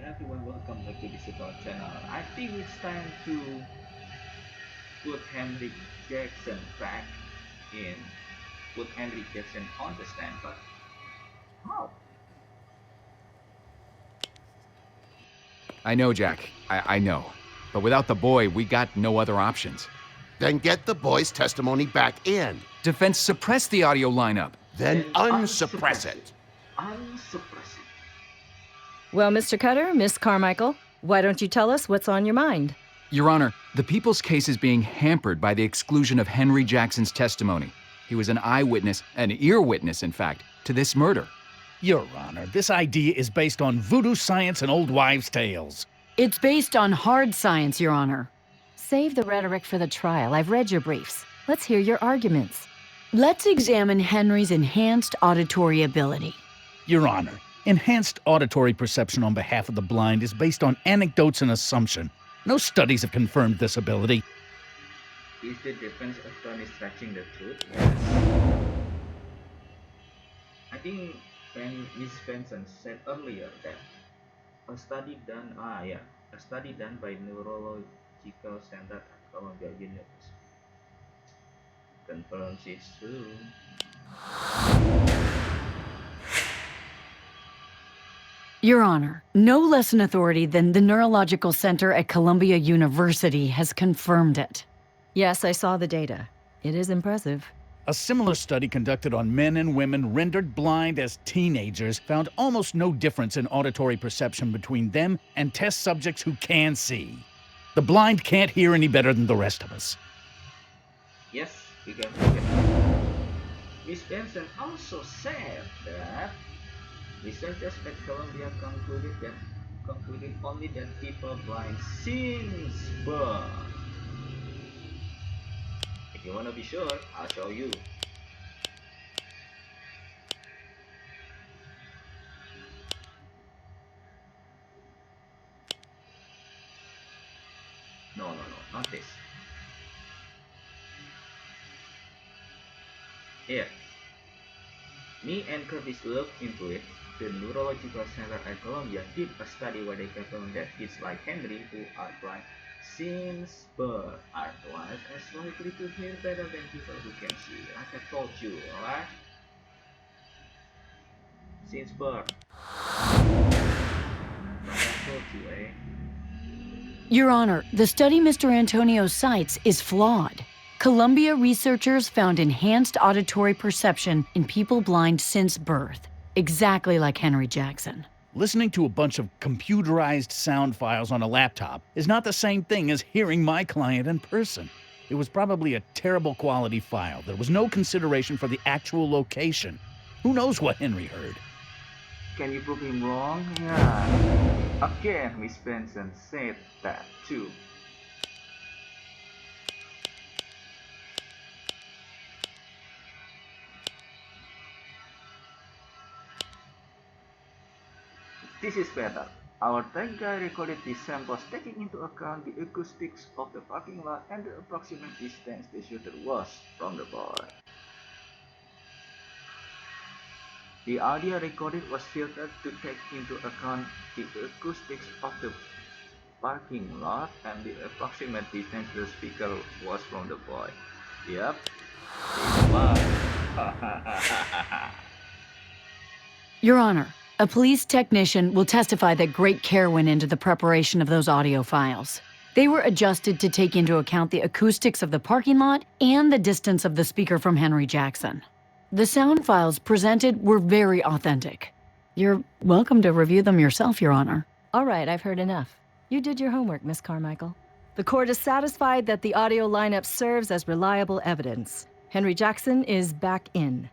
everyone, welcome back to this YouTube channel. I think it's time to put Henry Jackson back in, put Henry Jackson on the stand, but how? I know, Jack. I know. But without the boy, we got no other options. Then get the boy's testimony back in. Defense suppressed the audio lineup. Then Unsuppress unsuppress it. Unsuppress it. Well, Mr. Cutter, Miss Carmichael, why don't you tell us what's on your mind? Your Honor, the people's case is being hampered by the exclusion of Henry Jackson's testimony. He was an eyewitness, an ear witness, in fact, to this murder. Your Honor, this idea is based on voodoo science and old wives' tales. It's based on hard science, Your Honor. Save the rhetoric for the trial. I've read your briefs. Let's hear your arguments. Let's examine Henry's enhanced auditory ability. Your Honor, enhanced auditory perception on behalf of the blind is based on anecdotes and assumption. No studies have confirmed this ability. Is the defense attorney stretching the truth? Yes. I think Miss Benson said earlier that a study done by Neurological Center at Columbia University confirms it's true. Your Honor, no less an authority than the Neurological Center at Columbia University has confirmed it. Yes, I saw the data. It is impressive. A similar study conducted on men and women rendered blind as teenagers found almost no difference in auditory perception between them and test subjects who can see. The blind can't hear any better than the rest of us. Yes, we can. Miss Benson also said that researchers at Columbia concluded only that people blind since birth. If you want to be sure, I'll show you. No, not this. Here. Me and Curtis looked into it. The Neurological Center at Columbia did a study where they confirmed that kids like Henry, who are blind since birth, are twice as likely to hear better than people who can see. Like I told you, alright? Since birth. Like I told you, eh? Your Honor, the study Mr. Antonio cites is flawed. Columbia researchers found enhanced auditory perception in people blind since birth, exactly like Henry Jackson. Listening to a bunch of computerized sound files on a laptop is not the same thing as hearing my client in person. It was probably a terrible quality file. There was no consideration for the actual location. Who knows what Henry heard? Can you prove him wrong? Yeah. Again, Miss Benson said that too. This is better. Our tech guy recorded these samples taking into account the acoustics of the parking lot and the approximate distance the shooter was from the boy. The audio recorded was filtered to take into account the acoustics of the parking lot and the approximate distance the speaker was from the boy. Yep, it was. Your Honor, a police technician will testify that great care went into the preparation of those audio files. They were adjusted to take into account the acoustics of the parking lot and the distance of the speaker from Henry Jackson. The sound files presented were very authentic. You're welcome to review them yourself, Your Honor. All right, I've heard enough. You did your homework, Miss Carmichael. The court is satisfied that the audio lineup serves as reliable evidence. Henry Jackson is back in.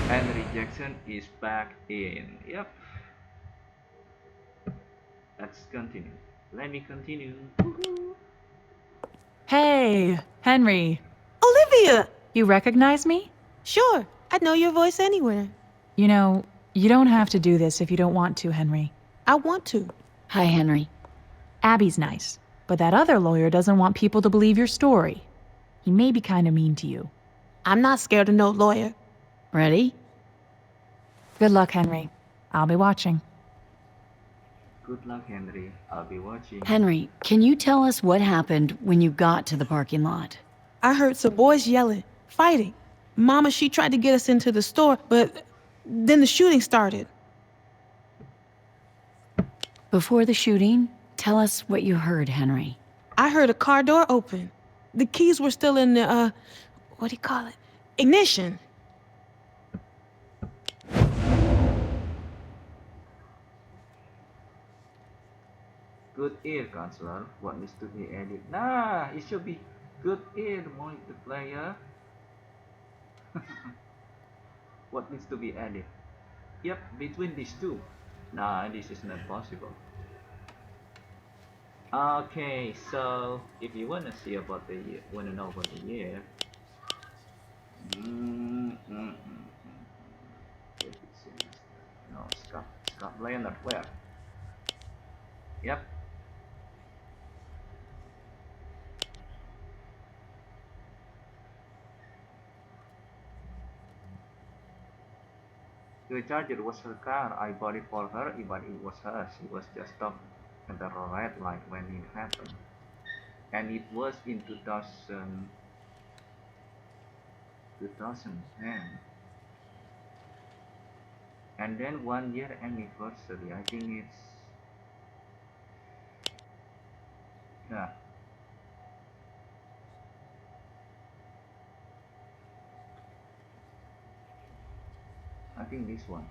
Henry Jackson is back in. Yep. Let's continue. Let me continue. Woohoo. Hey, Henry. Olivia! You recognize me? Sure, I'd know your voice anywhere. You know, you don't have to do this if you don't want to, Henry. I want to. Hi, Henry. Abby's nice, but that other lawyer doesn't want people to believe your story. He may be kind of mean to you. I'm not scared of no lawyer. Ready? Good luck, Henry. I'll be watching. Good luck, Henry. I'll be watching. Henry, can you tell us what happened when you got to the parking lot? I heard some boys yelling, fighting. Mama, she tried to get us into the store, but then the shooting started. Before the shooting, tell us what you heard, Henry. I heard a car door open. The keys were still in the, what do you call it? Ignition. Good ear, counselor. What needs to be added? Nah, it should be good ear, multiplayer. What needs to be added? Yep, between these two. Nah, this is not possible. Okay, so if you wanna see about the year, wanna know about the year. No, Scott Leonard, where? Yep. The charger was her car. I bought it for her, but it was hers. She was just stopped at the red light when it happened. And it was in 2010. And then 1 year anniversary. I think it's, yeah. I think this one.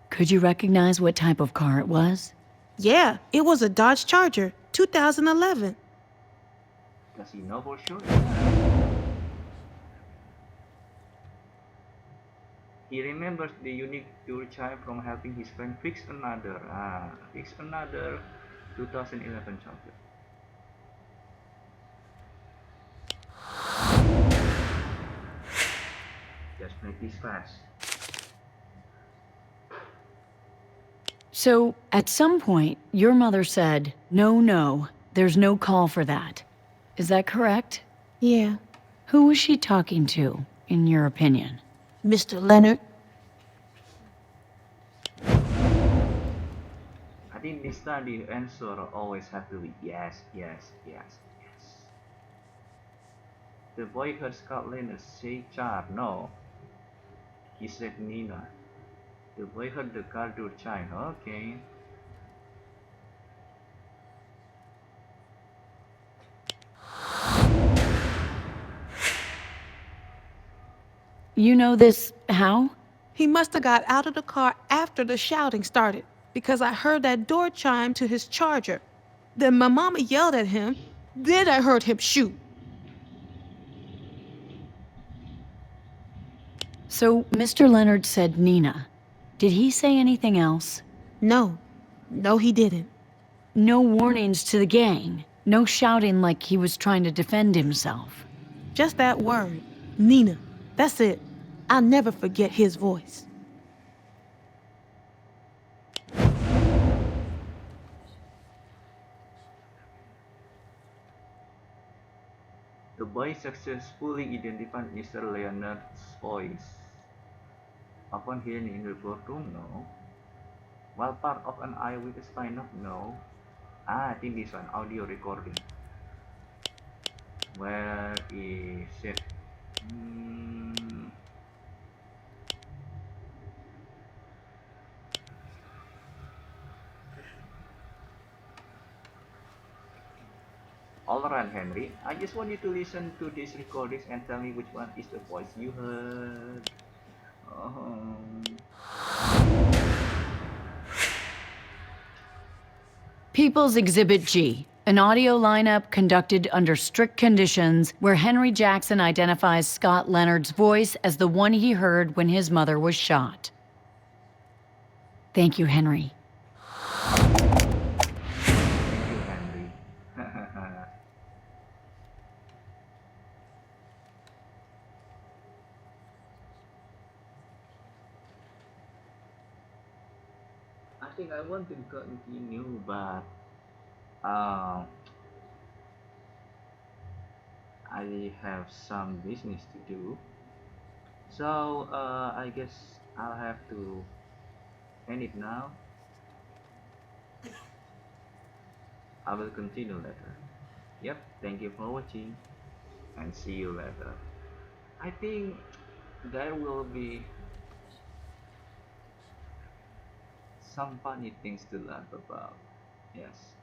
Could you recognize what type of car it was? Yeah, it was a Dodge Charger, 2011. Does he know for sure? He remembers the unique tour chime from helping his friend fix another 2011 Charger. Just make this fast. So, at some point, your mother said, no, there's no call for that. Is that correct? Yeah, Who was she talking to, in your opinion? Mr. Leonard. I think this time the answer always have to be yes, yes, yes, yes. The boy heard Scott Leonard say Char, no. He said Nina. The boy heard the car door chime, okay. You know this how? He must have got out of the car after the shouting started, because I heard that door chime to his Charger. Then my mama yelled at him. Then I heard him shoot. So, Mr. Leonard said Nina. Did he say anything else? No, he didn't. No warnings to the gang. No shouting like he was trying to defend himself. Just that word, Nina. That's it. I'll never forget his voice. The boy successfully identified Mr. Leonard's voice. Upon hearing in the courtroom, no. While part of an eyewitness lineup, no. I think this one, audio recording. Where is it? Alright, Henry, I just want you to listen to these recordings and tell me which one is the voice you heard. People's Exhibit G, an audio lineup conducted under strict conditions where Henry Jackson identifies Scott Leonard's voice as the one he heard when his mother was shot. Thank you, Henry. Thank you, Henry. I think I want to continue, but I have some business to do. So I guess I'll have to end it now. I will continue later. Yep, thank you for watching and see you later. I think there will be some funny things to laugh about. Yes.